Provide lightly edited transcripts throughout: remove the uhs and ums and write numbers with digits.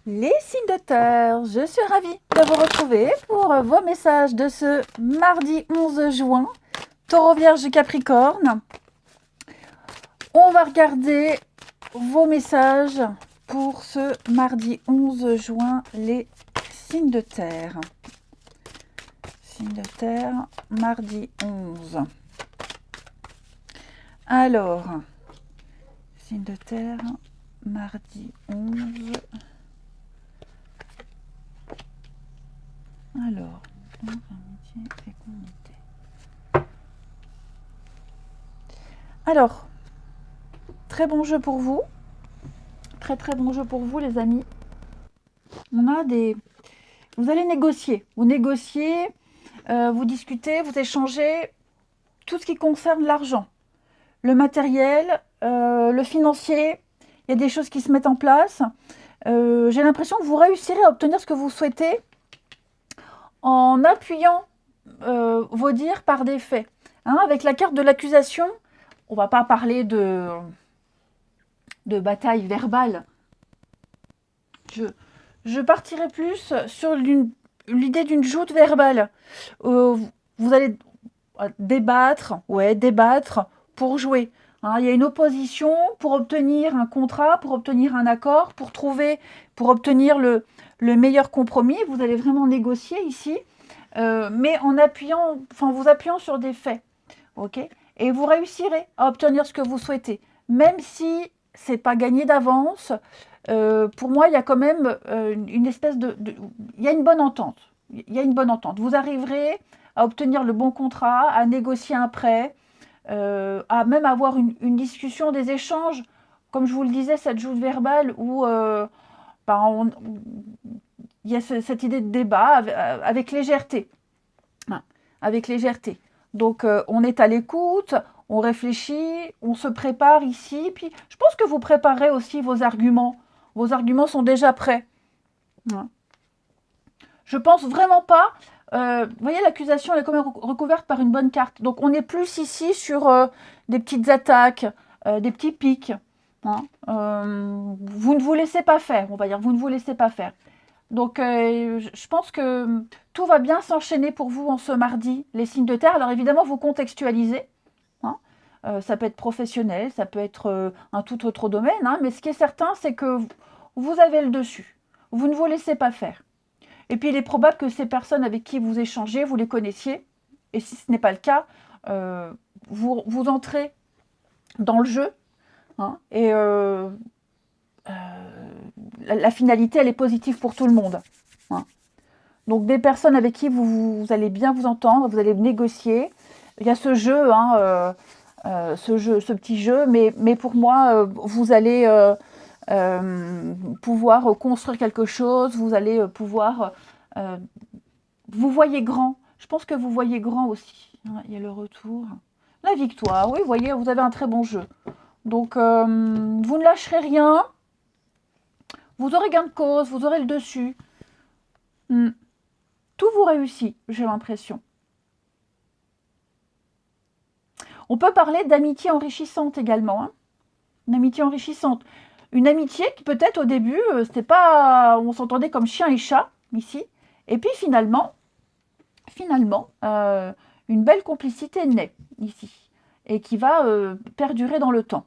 Les signes de terre, je suis ravie de vous retrouver pour vos messages de ce mardi 11 juin, Taureau Vierge Capricorne. On va regarder vos messages pour ce mardi 11 juin, les signes de terre. Signes de terre, mardi 11. Alors, signes de terre, mardi 11. Alors, amitié et communauté. Alors, très bon jeu pour vous. Très bon jeu pour vous, les amis. On a des... Vous allez négocier. Vous négociez, vous discutez, vous échangez tout ce qui concerne l'argent. Le matériel, le financier. Il y a des choses qui se mettent en place. J'ai l'impression que vous réussirez à obtenir ce que vous souhaitez en appuyant vos dires par des faits. Hein, avec la carte de l'accusation, on ne va pas parler de bataille verbale. Je partirai plus sur l'idée d'une joute verbale. Vous allez débattre pour jouer. Hein, il y a une opposition pour obtenir un contrat, pour obtenir un accord, pour obtenir le meilleur compromis. Vous allez vraiment négocier ici, mais en vous appuyant sur des faits. Ok ? Et vous réussirez à obtenir ce que vous souhaitez. Même si ce n'est pas gagné d'avance, pour moi, il y a quand même une espèce il y a une bonne entente. Il y a une bonne entente. Vous arriverez à obtenir le bon contrat, à négocier un prêt, à même avoir une discussion, des échanges, comme je vous le disais, cette joute verbale où il y a cette idée de débat avec légèreté. Avec légèreté. Donc, on est à l'écoute, on réfléchit, on se prépare ici. Puis, je pense que vous préparez aussi vos arguments. Vos arguments sont déjà prêts. Je pense vraiment pas. Vous voyez, l'accusation elle est quand même recouverte par une bonne carte. Donc, on est plus ici sur des petites attaques, des petits pics. Vous ne vous laissez pas faire, on va dire. Vous ne vous laissez pas faire. Donc, je pense que tout va bien s'enchaîner pour vous en ce mardi, les signes de terre. Alors, évidemment, vous contextualisez. Ça peut être professionnel, ça peut être un tout autre domaine. Mais ce qui est certain, c'est que vous avez le dessus. Vous ne vous laissez pas faire. Et puis, il est probable que ces personnes avec qui vous échangez, vous les connaissiez. Et si ce n'est pas le cas, vous entrez dans le jeu. Et la finalité, elle est positive pour tout le monde. Donc, des personnes avec qui vous allez bien vous entendre, vous allez négocier. Il y a ce jeu, ce petit jeu, mais pour moi, vous allez pouvoir construire quelque chose, vous allez pouvoir... vous voyez grand. Je pense que vous voyez grand aussi. Il y a le retour. La victoire, oui, vous voyez, vous avez un très bon jeu. Donc, vous ne lâcherez rien. Vous aurez gain de cause, vous aurez le dessus. Tout vous réussit, j'ai l'impression. On peut parler d'amitié enrichissante également. Une amitié enrichissante. Une amitié qui peut-être au début, c'était pas, on s'entendait comme chien et chat ici. Et puis finalement, une belle complicité naît ici. Et qui va perdurer dans le temps.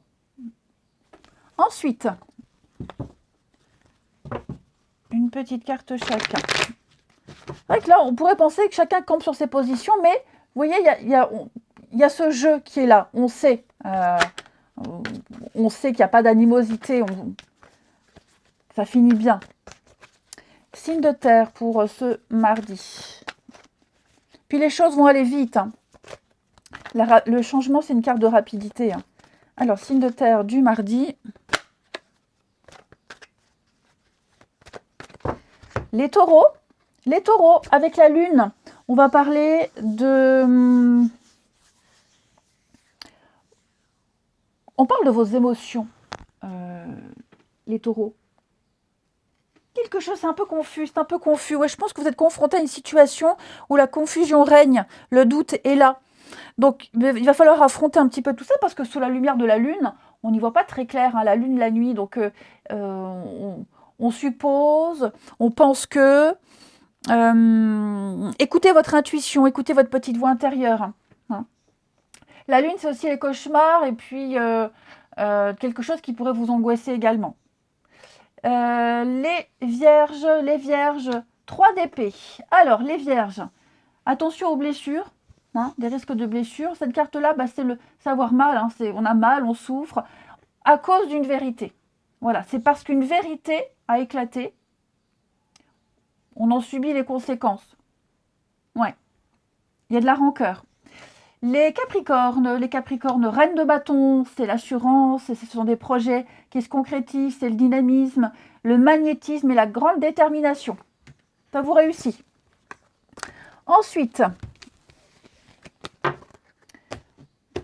Ensuite, une petite carte chacun. C'est vrai que là, on pourrait penser que chacun campe sur ses positions, mais vous voyez, il y a ce jeu qui est là. On sait qu'il n'y a pas d'animosité. Ça finit bien. Signe de terre pour ce mardi. Puis les choses vont aller vite. Le changement, c'est une carte de rapidité. Alors, signe de terre du mardi. Les taureaux. Les taureaux, avec la lune, on va parler de... On parle de vos émotions, les taureaux. Quelque chose, c'est un peu confus. Ouais, je pense que vous êtes confronté à une situation où la confusion règne, le doute est là. Donc, il va falloir affronter un petit peu tout ça parce que sous la lumière de la lune, on n'y voit pas très clair, la lune, la nuit. Donc, on suppose, on pense que. Écoutez votre intuition, écoutez votre petite voix intérieure. Hein. La lune, c'est aussi les cauchemars et puis quelque chose qui pourrait vous angoisser également. Les vierges, 3 d'épée. Alors, les vierges, attention aux blessures, hein, des risques de blessures. Cette carte-là, bah, c'est le savoir mal, hein, on a mal, on souffre, à cause d'une vérité. Voilà, c'est parce qu'une vérité a éclaté, on en subit les conséquences. Ouais, il y a de la rancœur. Les Capricornes, reine de bâton, c'est l'assurance, ce sont des projets qui se concrétisent, c'est le dynamisme, le magnétisme et la grande détermination. Ça vous réussit. Ensuite,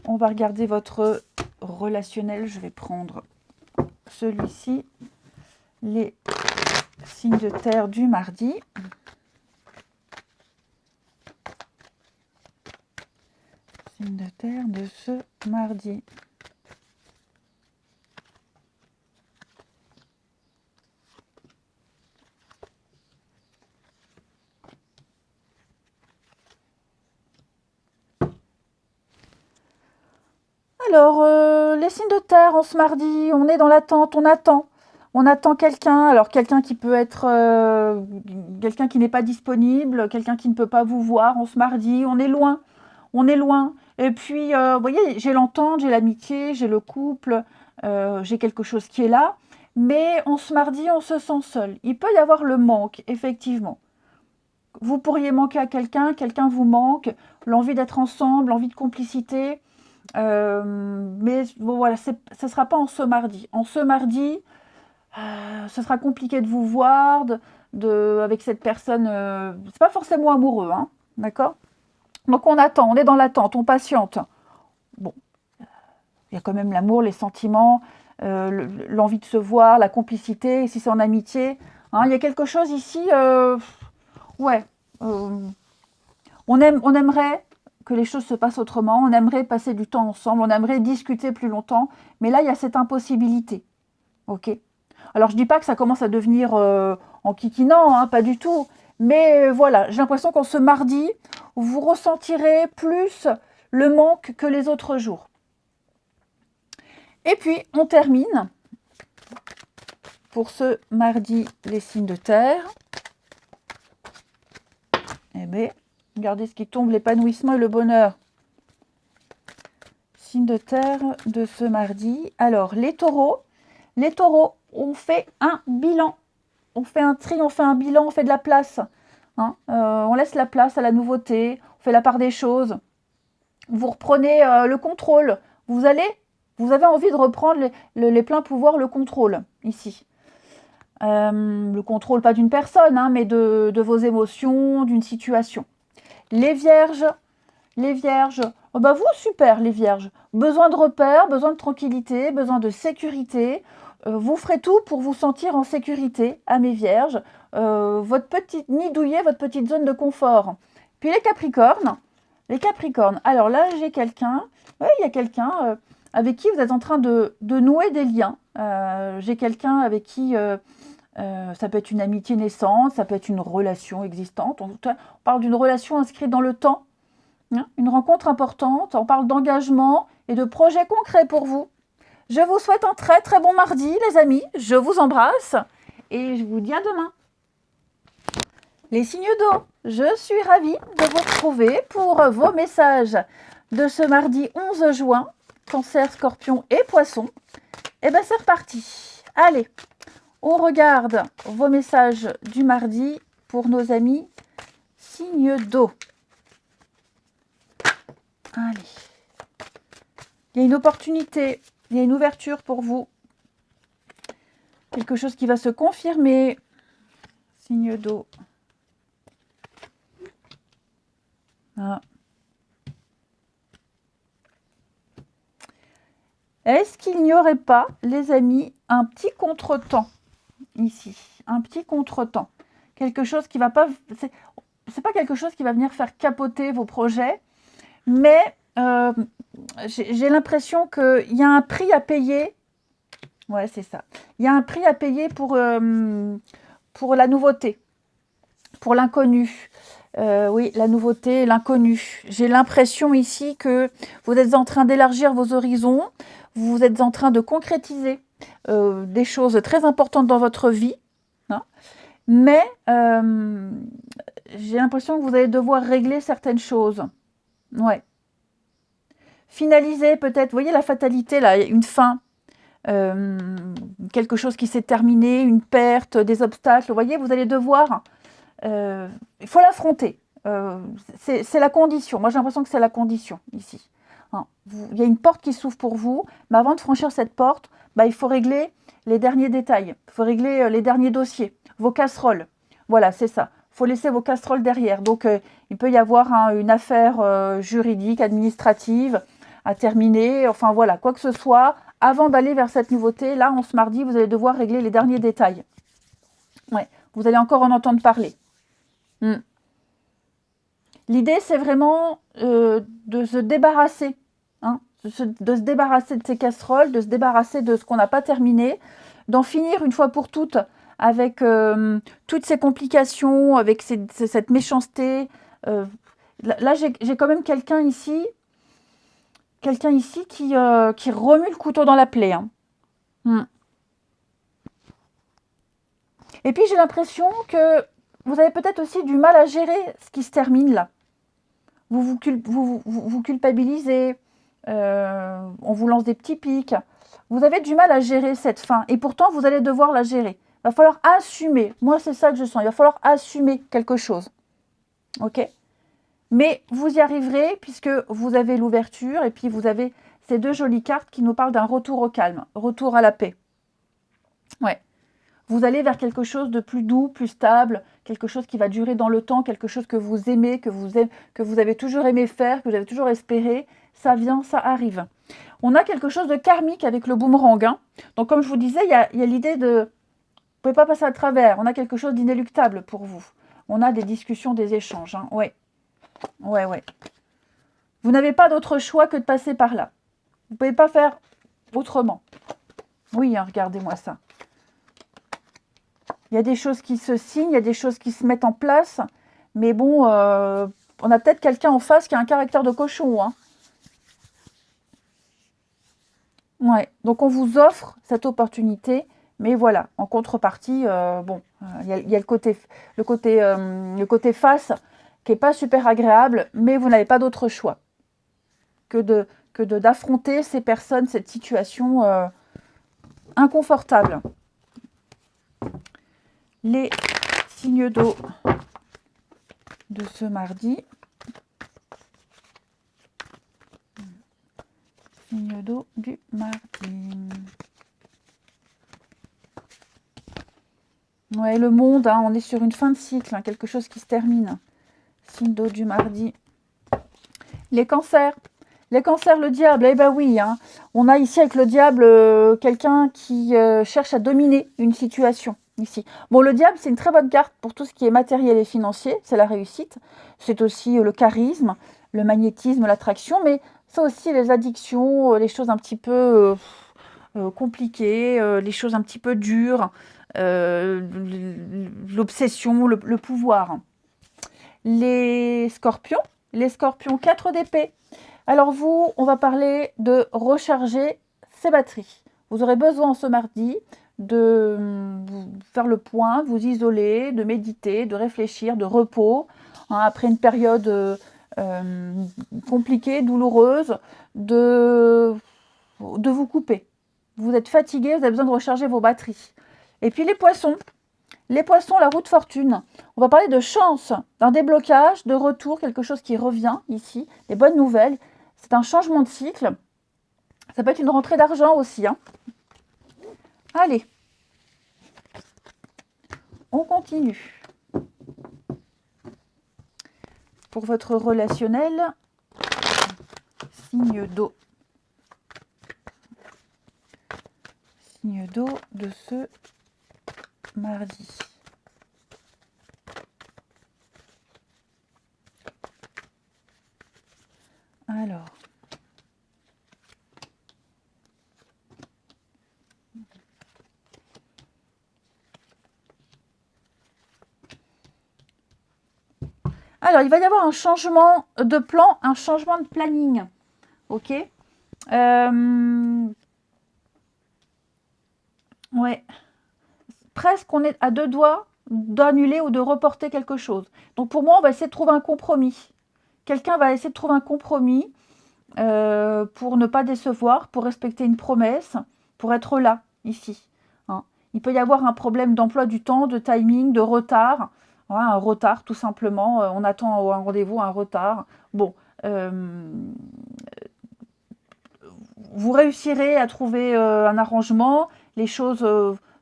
on va regarder votre relationnel. Je vais prendre celui-ci, les signes de terre du mardi. Signes de terre de ce mardi. Alors, les signes de terre en ce mardi, on est dans l'attente, on attend. On attend quelqu'un, alors quelqu'un qui peut être quelqu'un qui n'est pas disponible, quelqu'un qui ne peut pas vous voir en ce mardi, on est loin, on est loin. Et puis, vous voyez, j'ai l'entente, j'ai l'amitié, j'ai le couple, j'ai quelque chose qui est là. Mais en ce mardi, on se sent seul. Il peut y avoir le manque, effectivement. Vous pourriez manquer à quelqu'un, quelqu'un vous manque, l'envie d'être ensemble, l'envie de complicité. Mais bon, voilà, ce ne sera pas en ce mardi. En ce mardi, ce sera compliqué de vous voir avec cette personne. C'est pas forcément amoureux, hein, d'accord? Donc on attend, on est dans l'attente, on patiente. Bon, il y a quand même l'amour, les sentiments, l'envie de se voir, la complicité, si c'est en amitié. Hein, il y a quelque chose ici, ouais. On aimerait que les choses se passent autrement, on aimerait passer du temps ensemble, on aimerait discuter plus longtemps, mais là, il y a cette impossibilité. Ok. Alors, je ne dis pas que ça commence à devenir en kikinant, hein, pas du tout. Mais voilà, j'ai l'impression qu'en ce mardi, vous ressentirez plus le manque que les autres jours. Et puis, on termine pour ce mardi, les signes de terre. Eh bien, regardez ce qui tombe, l'épanouissement et le bonheur. Signe de terre de ce mardi. Alors, les taureaux, on fait un bilan. On fait un tri, on fait un bilan, on fait de la place. Hein, on laisse la place à la nouveauté, on fait la part des choses. Vous reprenez le contrôle. Vous avez envie de reprendre les pleins pouvoirs, le contrôle, ici. Le contrôle, pas d'une personne, hein, mais de vos émotions, d'une situation. Les vierges, oh bah vous, super, les vierges. Besoin de repères, besoin de tranquillité, besoin de sécurité. Vous ferez tout pour vous sentir en sécurité, à mes vierges. Votre petite nid douillet, votre petite zone de confort. Puis les capricornes. Alors là, j'ai quelqu'un, il y a quelqu'un avec qui vous êtes en train de nouer des liens. J'ai quelqu'un avec qui ça peut être une amitié naissante, ça peut être une relation existante. On parle d'une relation inscrite dans le temps, hein, une rencontre importante. On parle d'engagement et de projets concrets pour vous. Je vous souhaite un très très bon mardi, les amis. Je vous embrasse et je vous dis à demain. Les signes d'eau, je suis ravie de vous retrouver pour vos messages de ce mardi 11 juin. Cancer, Scorpion et Poisson. Et bien c'est reparti. Allez, on regarde vos messages du mardi pour nos amis signes d'eau. Allez. Il y a une opportunité, il y a une ouverture pour vous. Quelque chose qui va se confirmer. Signe d'eau. Ah. Est-ce qu'il n'y aurait pas, les amis, un petit contretemps ici? Un petit contretemps. Quelque chose qui va pas... C'est pas quelque chose qui va venir faire capoter vos projets, mais j'ai l'impression qu'il y a un prix à payer. Ouais, c'est ça. Il y a un prix à payer pour la nouveauté, pour l'inconnu. Oui, la nouveauté, l'inconnu. J'ai l'impression ici que vous êtes en train d'élargir vos horizons, vous êtes en train de concrétiser des choses très importantes dans votre vie, hein, mais j'ai l'impression que vous allez devoir régler certaines choses. Ouais. Finaliser peut-être, vous voyez la fatalité, là, une fin, quelque chose qui s'est terminé, une perte, des obstacles. Vous voyez, vous allez devoir, il faut l'affronter. C'est la condition. Moi, j'ai l'impression que c'est la condition ici. Hein, il y a une porte qui s'ouvre pour vous, mais avant de franchir cette porte, bah, il faut régler les derniers détails. Il faut régler les derniers dossiers, vos casseroles. Voilà, c'est ça. Il faut laisser vos casseroles derrière. Donc, il peut y avoir une affaire juridique, administrative à terminer. Enfin, voilà, quoi que ce soit. Avant d'aller vers cette nouveauté, là, en ce mardi, vous allez devoir régler les derniers détails. Ouais, vous allez encore en entendre parler. L'idée, c'est vraiment de se débarrasser, hein, de se débarrasser de ces casseroles, de se débarrasser de ce qu'on n'a pas terminé, d'en finir une fois pour toutes avec toutes ces complications, avec cette méchanceté. Là, j'ai quand même quelqu'un ici qui remue le couteau dans la plaie. Hein. Et puis, j'ai l'impression que vous avez peut-être aussi du mal à gérer ce qui se termine là. Vous culpabilisez, on vous lance des petits pics. Vous avez du mal à gérer cette fin et pourtant vous allez devoir la gérer. Il va falloir assumer. Moi, c'est ça que je sens. Il va falloir assumer quelque chose. Ok? Mais vous y arriverez puisque vous avez l'ouverture et puis vous avez ces deux jolies cartes qui nous parlent d'un retour au calme, retour à la paix. Ouais. Vous allez vers quelque chose de plus doux, plus stable, quelque chose qui va durer dans le temps, quelque chose que vous aimez, que vous avez toujours aimé faire, que vous avez toujours espéré. Ça vient, ça arrive. On a quelque chose de karmique avec le boomerang. Hein. Donc, comme je vous disais, il y a l'idée de... Vous ne pouvez pas passer à travers. On a quelque chose d'inéluctable pour vous. On a des discussions, des échanges. Hein. Ouais. Ouais. Vous n'avez pas d'autre choix que de passer par là. Vous ne pouvez pas faire autrement. Oui, hein, regardez-moi ça. Il y a des choses qui se signent, il y a des choses qui se mettent en place. Mais bon, on a peut-être quelqu'un en face qui a un caractère de cochon. Hein. Ouais. Donc, on vous offre cette opportunité. Mais voilà, en contrepartie, bon, il y a le côté face qui n'est pas super agréable. Mais vous n'avez pas d'autre choix que d'affronter ces personnes, cette situation inconfortable. Les signes d'eau de ce mardi. Signe d'eau du mardi. Ouais, le monde, hein, on est sur une fin de cycle, hein, quelque chose qui se termine. Signe d'eau du mardi. Les cancers. Les cancers, le diable, eh ben oui. Hein. On a ici avec le diable quelqu'un qui cherche à dominer une situation. Ici. Bon, le diable, c'est une très bonne carte pour tout ce qui est matériel et financier, c'est la réussite. C'est aussi le charisme, le magnétisme, l'attraction, mais c'est aussi les addictions, les choses un petit peu compliquées, les choses un petit peu dures, l'obsession, le pouvoir. Les scorpions, 4 d'épée. Alors vous, on va parler de recharger ses batteries. Vous aurez besoin ce mardi de faire le point, vous isoler, de méditer, de réfléchir, de repos, hein, après une période compliquée, douloureuse, de vous couper. Vous êtes fatigué, vous avez besoin de recharger vos batteries. Et puis les poissons, la roue de fortune. On va parler de chance, d'un déblocage, de retour, quelque chose qui revient ici, des bonnes nouvelles. C'est un changement de cycle. Ça peut être une rentrée d'argent aussi. Hein. Allez, on continue. Pour votre relationnel, signe d'eau. Signe d'eau de ce mardi. Alors, Alors, il va y avoir un changement de plan, un changement de planning. Ok. Ouais. Presque, on est à 2 doigts d'annuler ou de reporter quelque chose. Donc, pour moi, on va essayer de trouver un compromis. Quelqu'un va essayer de trouver un compromis pour ne pas décevoir, pour respecter une promesse, pour être là, ici. Hein. Il peut y avoir un problème d'emploi du temps, de timing, de retard. Ouais, un retard, tout simplement. On attend un rendez-vous, un retard. Bon, vous réussirez à trouver un arrangement. Les choses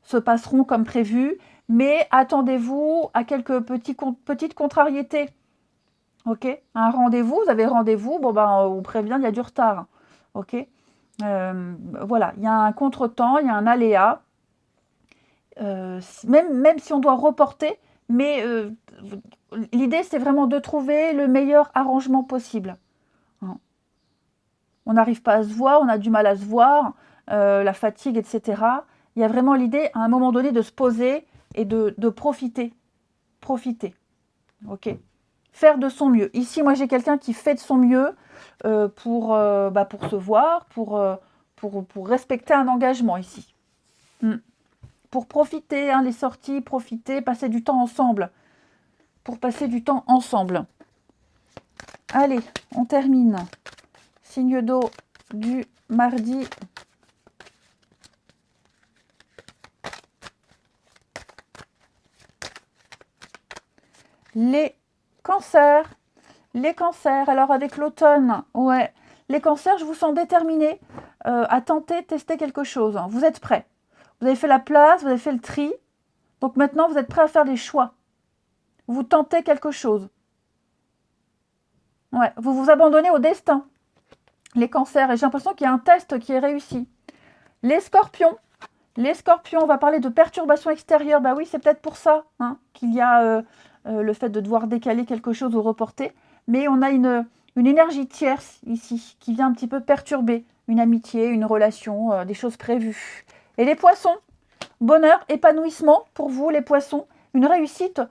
se passeront comme prévu. Mais attendez-vous à quelques petites contrariétés. Ok, un rendez-vous, vous avez rendez-vous, bon ben on vous prévient, il y a du retard. Ok, voilà, il y a un contretemps, il y a un aléa. Même si on doit reporter, mais l'idée c'est vraiment de trouver le meilleur arrangement possible. Hein. On n'arrive pas à se voir, on a du mal à se voir, la fatigue, etc. Il y a vraiment l'idée à un moment donné de se poser et de profiter. Profiter. Ok. Faire de son mieux. Ici, moi, j'ai quelqu'un qui fait de son mieux pour se voir, pour respecter un engagement ici. Pour profiter, hein, les sorties, profiter, passer du temps ensemble. Pour passer du temps ensemble. Allez, on termine. Signe d'eau du mardi. Les cancers. Les cancers, alors avec l'automne, ouais, les cancers, je vous sens déterminés à tester quelque chose. Vous êtes prêts. Vous avez fait la place, vous avez fait le tri. Donc maintenant, vous êtes prêts à faire des choix. Vous tentez quelque chose. Ouais, vous vous abandonnez au destin. Les cancers, et j'ai l'impression qu'il y a un test qui est réussi. Les scorpions. Les scorpions, on va parler de perturbations extérieures. Bah oui, c'est peut-être pour ça hein, qu'il y a le fait de devoir décaler quelque chose ou reporter. Mais on a une énergie tierce ici qui vient un petit peu perturber une amitié, une relation, des choses prévues. Et les poissons, bonheur, épanouissement pour vous les poissons, une réussite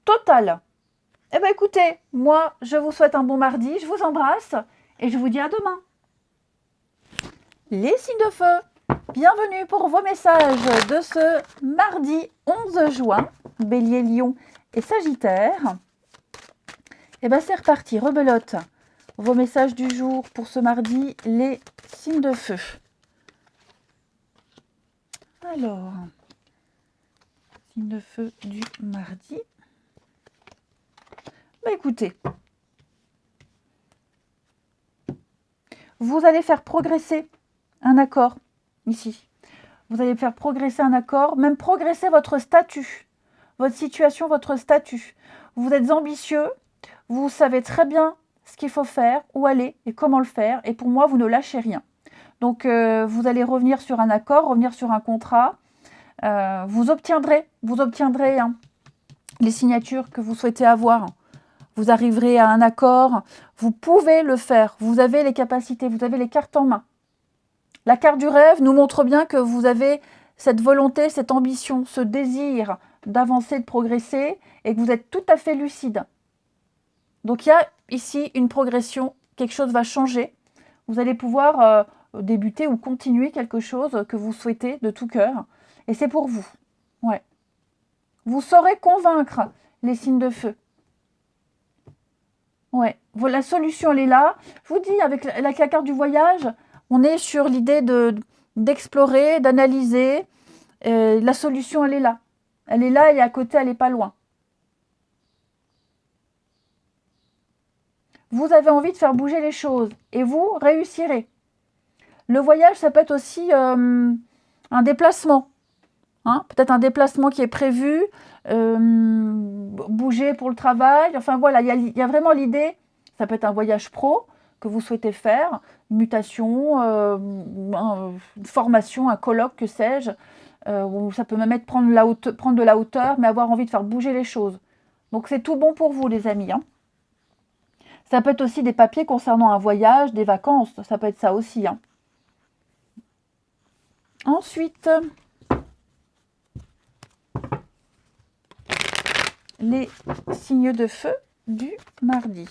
totale. Eh bien écoutez, moi je vous souhaite un bon mardi, je vous embrasse et je vous dis à demain. Les signes de feu, bienvenue pour vos messages de ce mardi 11 juin, Bélier, Lion et Sagittaire. Et bien c'est reparti, rebelote. Vos messages du jour pour ce mardi, les signes de feu. Alors, signe de feu du mardi. Bah écoutez, vous allez faire progresser un accord ici. Vous allez faire progresser un accord, même progresser votre statut, votre situation, votre statut. Vous êtes ambitieux, vous savez très bien ce qu'il faut faire, où aller et comment le faire. Et pour moi, vous ne lâchez rien. Donc, vous allez revenir sur un accord, revenir sur un contrat. Vous obtiendrez hein, les signatures que vous souhaitez avoir. Vous arriverez à un accord. Vous pouvez le faire. Vous avez les capacités, vous avez les cartes en main. La carte du rêve nous montre bien que vous avez cette volonté, cette ambition, ce désir d'avancer, de progresser et que vous êtes tout à fait lucide. Donc il y a ici une progression, quelque chose va changer. Vous allez pouvoir débuter ou continuer quelque chose que vous souhaitez de tout cœur. Et c'est pour vous. Ouais. Vous saurez convaincre les signes de feu. Ouais. La solution, elle est là. Je vous dis, avec la carte du voyage, on est sur l'idée d'explorer, d'analyser. La solution, elle est là. Elle est là et à côté, elle n'est pas loin. Vous avez envie de faire bouger les choses et vous réussirez. Le voyage, ça peut être aussi un déplacement. Hein, peut-être un déplacement qui est prévu, bouger pour le travail. Enfin voilà, il y a vraiment l'idée, ça peut être un voyage pro que vous souhaitez faire, une mutation, une formation, un colloque, que sais-je. Ou ça peut même être prendre de la hauteur, mais avoir envie de faire bouger les choses. Donc c'est tout bon pour vous les amis. Hein. Ça peut être aussi des papiers concernant un voyage, des vacances, ça peut être ça aussi. Hein. Ensuite, les signes de feu du mardi.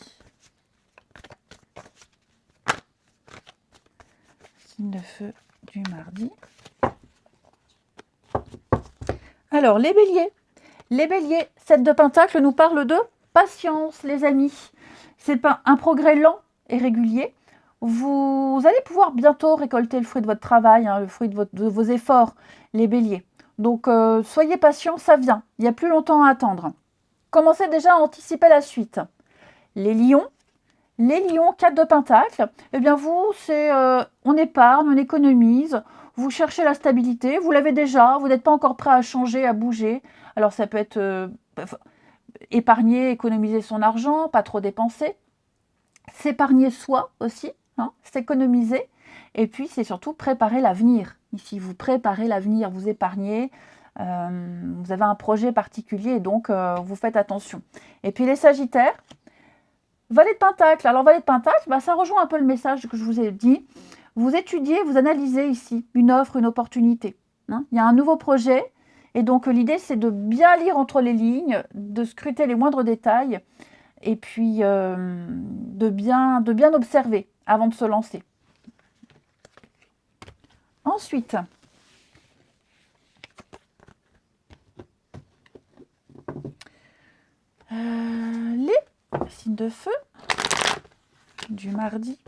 Signe de feu du mardi. Alors, les béliers. Les béliers, 7 de Pentacle nous parle de patience, les amis. C'est pas un progrès lent et régulier. Vous allez pouvoir bientôt récolter le fruit de votre travail, hein, le fruit de vos efforts, les béliers. Donc, soyez patients, ça vient. Il n'y a plus longtemps à attendre. Commencez déjà à anticiper la suite. Les lions, 4 de Pentacle, eh bien vous, c'est on épargne, on économise, vous cherchez la stabilité, vous l'avez déjà, vous n'êtes pas encore prêt à changer, à bouger. Alors ça peut être épargner, économiser son argent, pas trop dépenser. S'épargner soi aussi, hein, s'économiser. Et puis c'est surtout préparer l'avenir. Ici, vous préparez l'avenir, vous épargnez, vous avez un projet particulier, donc vous faites attention. Et puis les Sagittaires, Valet de Pentacle. Alors, Valet de Pentacle, bah, ça rejoint un peu le message que je vous ai dit. Vous étudiez, vous analysez ici une offre, une opportunité. Hein. Il y a un nouveau projet. Et donc, l'idée, c'est de bien lire entre les lignes, de scruter les moindres détails et puis de bien observer avant de se lancer. Ensuite, les signes de feu du mardi.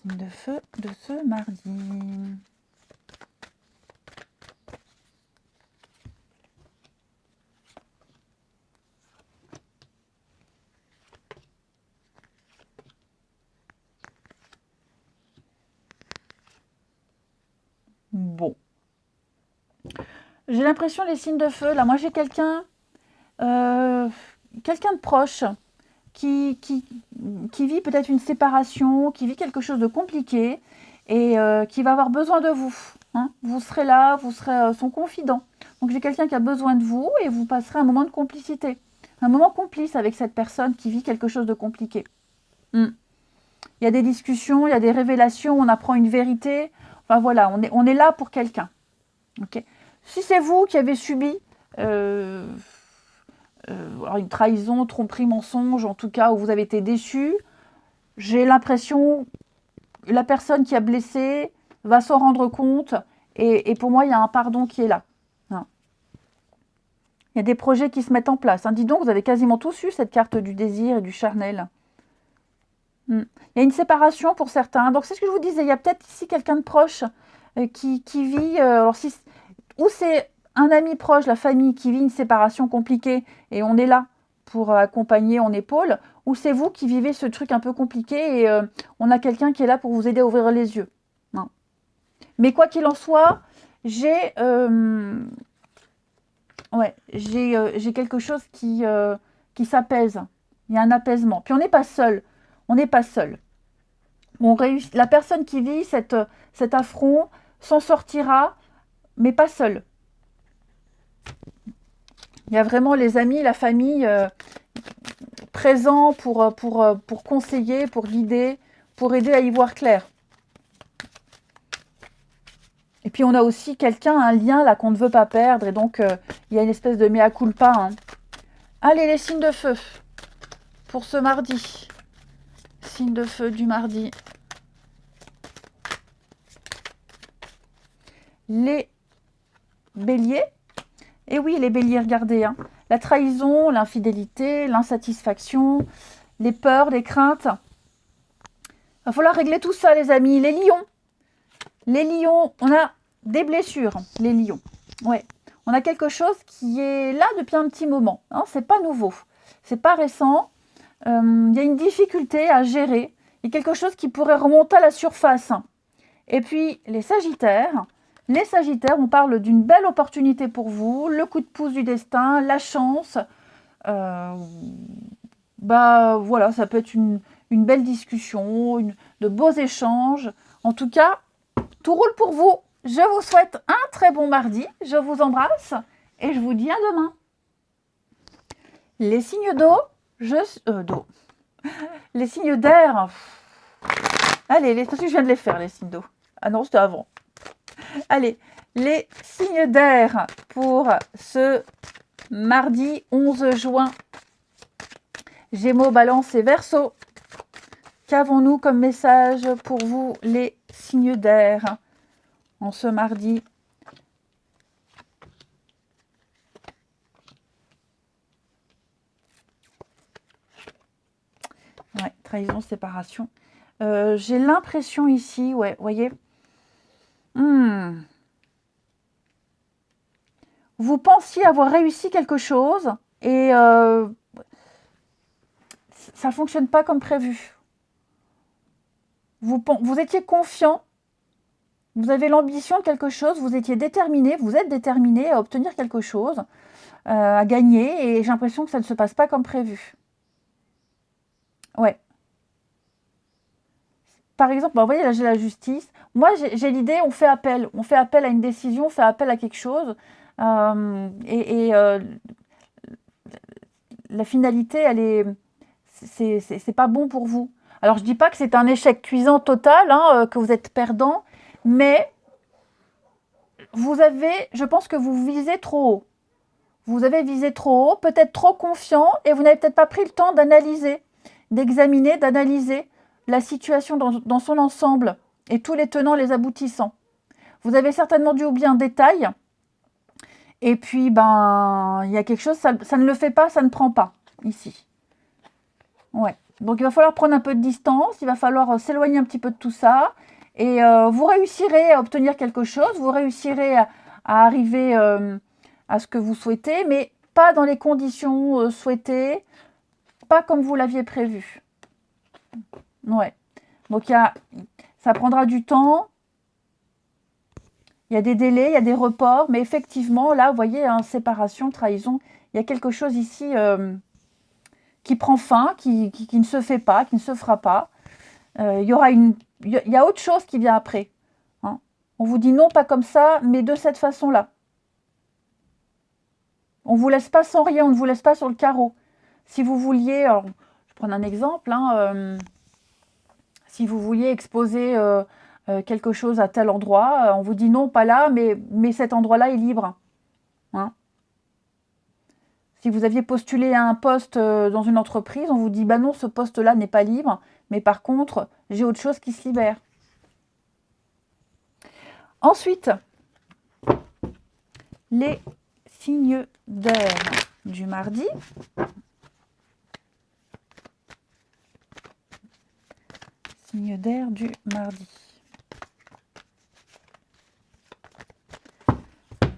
Signe de feu de ce mardi. Bon. J'ai l'impression, les signes de feu, là, moi j'ai quelqu'un de proche qui vit peut-être une séparation, qui vit quelque chose de compliqué et qui va avoir besoin de vous. Hein. Vous serez là, vous serez son confident. Donc j'ai quelqu'un qui a besoin de vous et vous passerez un moment de complicité. Un moment complice avec cette personne qui vit quelque chose de compliqué. Il y a des discussions, il y a des révélations, on apprend une vérité. Enfin voilà, on est là pour quelqu'un. Okay. Si c'est vous qui avez subi une trahison, tromperie, mensonge, en tout cas, où vous avez été déçu, j'ai l'impression que la personne qui a blessé va s'en rendre compte et pour moi, il y a un pardon qui est là. Hein. Il y a des projets qui se mettent en place. Hein. Dis donc, vous avez quasiment tous eu cette carte du désir et du charnel. Il y a une séparation pour certains. Donc, c'est ce que je vous disais. Il y a peut-être ici quelqu'un de proche qui vit... alors, ou c'est un ami proche, la famille, qui vit une séparation compliquée et on est là pour accompagner, on épaule, ou c'est vous qui vivez ce truc un peu compliqué et on a quelqu'un qui est là pour vous aider à ouvrir les yeux. Non. Mais quoi qu'il en soit, j'ai quelque chose qui s'apaise. Il y a un apaisement. Puis on n'est pas seul. On n'est pas seul. La personne qui vit cet affront s'en sortira, mais pas seule. Il y a vraiment les amis, la famille présents pour conseiller, pour guider, pour aider à y voir clair. Et puis on a aussi quelqu'un, un lien là qu'on ne veut pas perdre. Et donc il y a une espèce de mea culpa. Hein. Allez, les signes de feu pour ce mardi. Signe de feu du mardi. Les béliers. Et oui, les béliers, regardez. Hein. La trahison, l'infidélité, l'insatisfaction, les peurs, les craintes. Il va falloir régler tout ça, les amis. Les lions. Les lions, on a des blessures, les lions. Ouais. On a quelque chose qui est là depuis un petit moment. Hein. C'est pas nouveau. C'est pas récent. Y a une difficulté à gérer. Il y a quelque chose qui pourrait remonter à la surface. Et puis, les sagittaires. Les sagittaires, on parle d'une belle opportunité pour vous, le coup de pouce du destin, la chance. Voilà, ça peut être une belle discussion, de beaux échanges. En tout cas, tout roule pour vous. Je vous souhaite un très bon mardi. Je vous embrasse et je vous dis à demain. Les signes d'eau, les signes d'air. Allez, parce que je viens de les faire, les signes d'eau. Ah non, c'était avant. Allez, les signes d'air pour ce mardi 11 juin. Gémeaux, Balance et Verseau. Qu'avons-nous comme message pour vous, les signes d'air, en ce mardi? Ouais, trahison, séparation. J'ai l'impression ici, ouais, voyez. Vous pensiez avoir réussi quelque chose et ça ne fonctionne pas comme prévu. Vous étiez confiant, vous avez l'ambition de quelque chose, vous étiez déterminé, vous êtes déterminé à obtenir quelque chose, à gagner, et j'ai l'impression que ça ne se passe pas comme prévu. Ouais. Par exemple, vous voyez, là j'ai la justice. Moi, j'ai l'idée, on fait appel à une décision, on fait appel à quelque chose, la finalité, elle est, c'est pas bon pour vous. Alors, je dis pas que c'est un échec cuisant total, hein, que vous êtes perdant, mais je pense que vous visez trop haut. Vous avez visé trop haut, peut-être trop confiant, et vous n'avez peut-être pas pris le temps d'analyser, d'examiner, d'analyser la situation dans son ensemble, et tous les tenants, les aboutissants. Vous avez certainement dû oublier un détail, et puis, il y a quelque chose, ça ne le fait pas, ça ne prend pas, ici. Ouais. Donc, il va falloir prendre un peu de distance, il va falloir s'éloigner un petit peu de tout ça, et vous réussirez à obtenir quelque chose, vous réussirez à arriver à ce que vous souhaitez, mais pas dans les conditions souhaitées, pas comme vous l'aviez prévu. Ouais. Donc, ça prendra du temps, il y a des délais, il y a des reports, mais effectivement, là, vous voyez, hein, séparation, trahison, il y a quelque chose ici qui prend fin, qui ne se fait pas, qui ne se fera pas. Il y a autre chose qui vient après. Hein. On vous dit non, pas comme ça, mais de cette façon-là. On ne vous laisse pas sans rien, on ne vous laisse pas sur le carreau. Si vous vouliez, alors, je prends un exemple, hein, si vous vouliez exposer quelque chose à tel endroit, on vous dit non, pas là, mais cet endroit-là est libre. Hein. Si vous aviez postulé à un poste dans une entreprise, on vous dit bah non, ce poste-là n'est pas libre, mais par contre, j'ai autre chose qui se libère. Ensuite, les signes d'air du mardi. Signes d'air du mardi.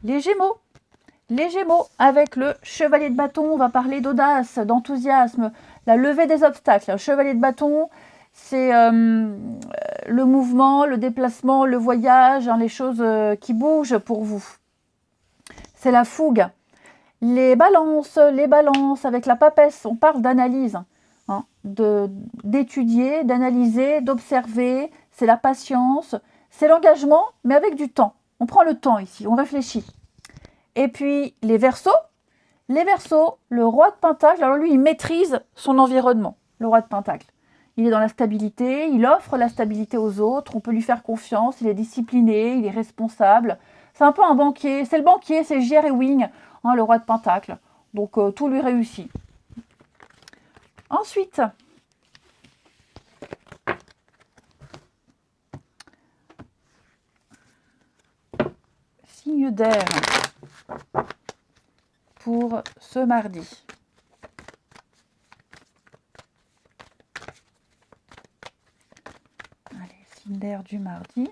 Les Gémeaux. Les Gémeaux, avec le chevalier de bâton, on va parler d'audace, d'enthousiasme, la levée des obstacles. Le chevalier de bâton, c'est le mouvement, le déplacement, le voyage, hein, les choses qui bougent pour vous. C'est la fougue. Les balances, avec la papesse, on parle d'analyse, hein, d'étudier, d'analyser, d'observer. C'est la patience, c'est l'engagement, mais avec du temps. On prend le temps ici, on réfléchit. Et puis les Verseaux, le roi de Pentacle, alors lui, il maîtrise son environnement, le roi de Pentacle. Il est dans la stabilité, il offre la stabilité aux autres, on peut lui faire confiance, il est discipliné, il est responsable. C'est un peu un banquier, c'est le banquier, c'est J.R. Ewing, hein, le roi de Pentacle. Donc tout lui réussit. Ensuite, signe d'air pour ce mardi. Allez, signe d'air du mardi.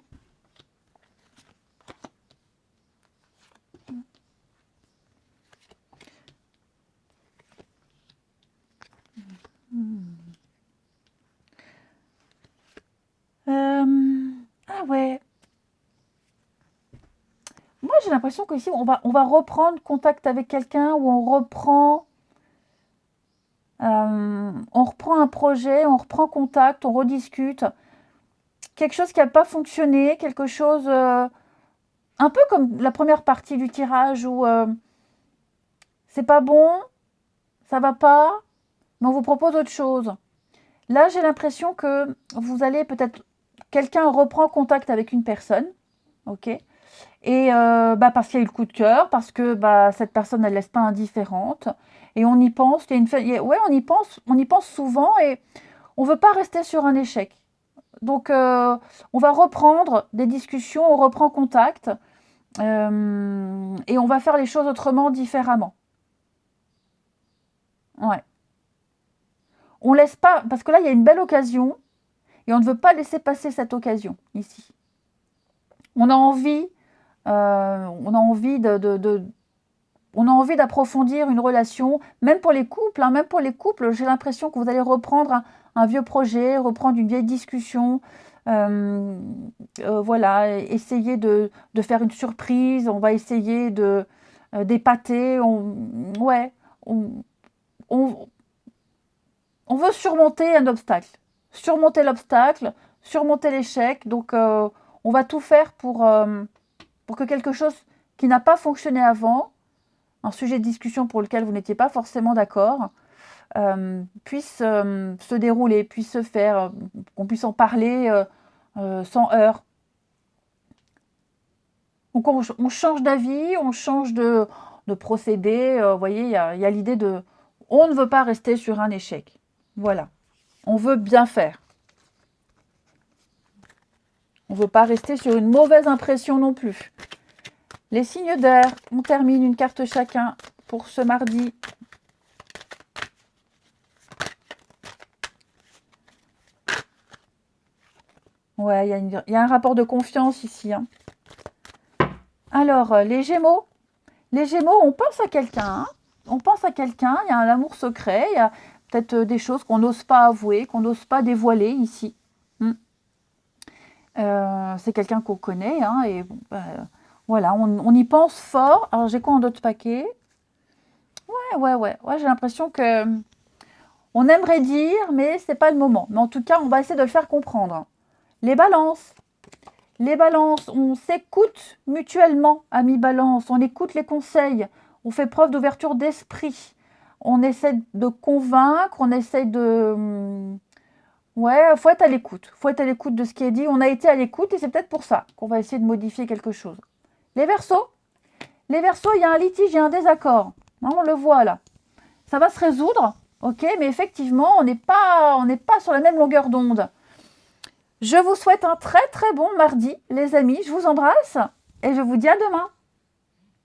Ah ouais. Moi, j'ai l'impression qu'ici, on va reprendre contact avec quelqu'un, ou on reprend un projet, on reprend contact, on rediscute. Quelque chose qui n'a pas fonctionné, quelque chose un peu comme la première partie du tirage où c'est pas bon, ça va pas, mais on vous propose autre chose. Là, j'ai l'impression que vous allez peut-être... Quelqu'un reprend contact avec une personne, ok ? Et parce qu'il y a eu le coup de cœur, parce que cette personne, elle ne laisse pas indifférente. Et on y pense, ouais, on y pense souvent et on ne veut pas rester sur un échec. Donc, on va reprendre des discussions, on reprend contact et on va faire les choses autrement, différemment. Ouais. On laisse pas, parce que là, il y a une belle occasion et on ne veut pas laisser passer cette occasion ici. On a envie, on a envie on a envie d'approfondir une relation, même pour les couples. Même pour les couples, j'ai l'impression que vous allez reprendre un vieux projet, reprendre une vieille discussion. Voilà, essayer de faire une surprise. On va essayer d'épater. Ouais, on, on, on veut surmonter un obstacle. Surmonter l'obstacle, surmonter l'échec. Donc, on va tout faire pour que quelque chose qui n'a pas fonctionné avant, un sujet de discussion pour lequel vous n'étiez pas forcément d'accord, puisse se dérouler, puisse se faire, qu'on puisse en parler sans heurts. Donc on change d'avis, on change de procédé. Vous voyez, il y a l'idée de... On ne veut pas rester sur un échec. Voilà. On veut bien faire. On ne veut pas rester sur une mauvaise impression non plus. Les signes d'air, on termine une carte chacun pour ce mardi. Ouais, il y a un rapport de confiance ici. Hein. Alors, les Gémeaux. Les Gémeaux, on pense à quelqu'un. Hein. On pense à quelqu'un, il y a un amour secret, il y a peut-être des choses qu'on n'ose pas avouer, qu'on n'ose pas dévoiler ici. C'est quelqu'un qu'on connaît, hein, et bon, voilà, on y pense fort. Alors, j'ai quoi en d'autres paquets? Ouais, j'ai l'impression que on aimerait dire, mais c'est pas le moment. Mais en tout cas, on va essayer de le faire comprendre. Les balances. Les balances, on s'écoute mutuellement, amis balance, on écoute les conseils, on fait preuve d'ouverture d'esprit, on essaie de convaincre, on essaie de... Ouais, faut être à l'écoute, faut être à l'écoute de ce qui est dit, on a été à l'écoute et c'est peut-être pour ça qu'on va essayer de modifier quelque chose. Les Verseaux, il y a un litige, il y a un désaccord, hein, on le voit là. Ça va se résoudre, ok, mais effectivement, on n'est pas sur la même longueur d'onde. Je vous souhaite un très très bon mardi, les amis. Je vous embrasse et je vous dis à demain.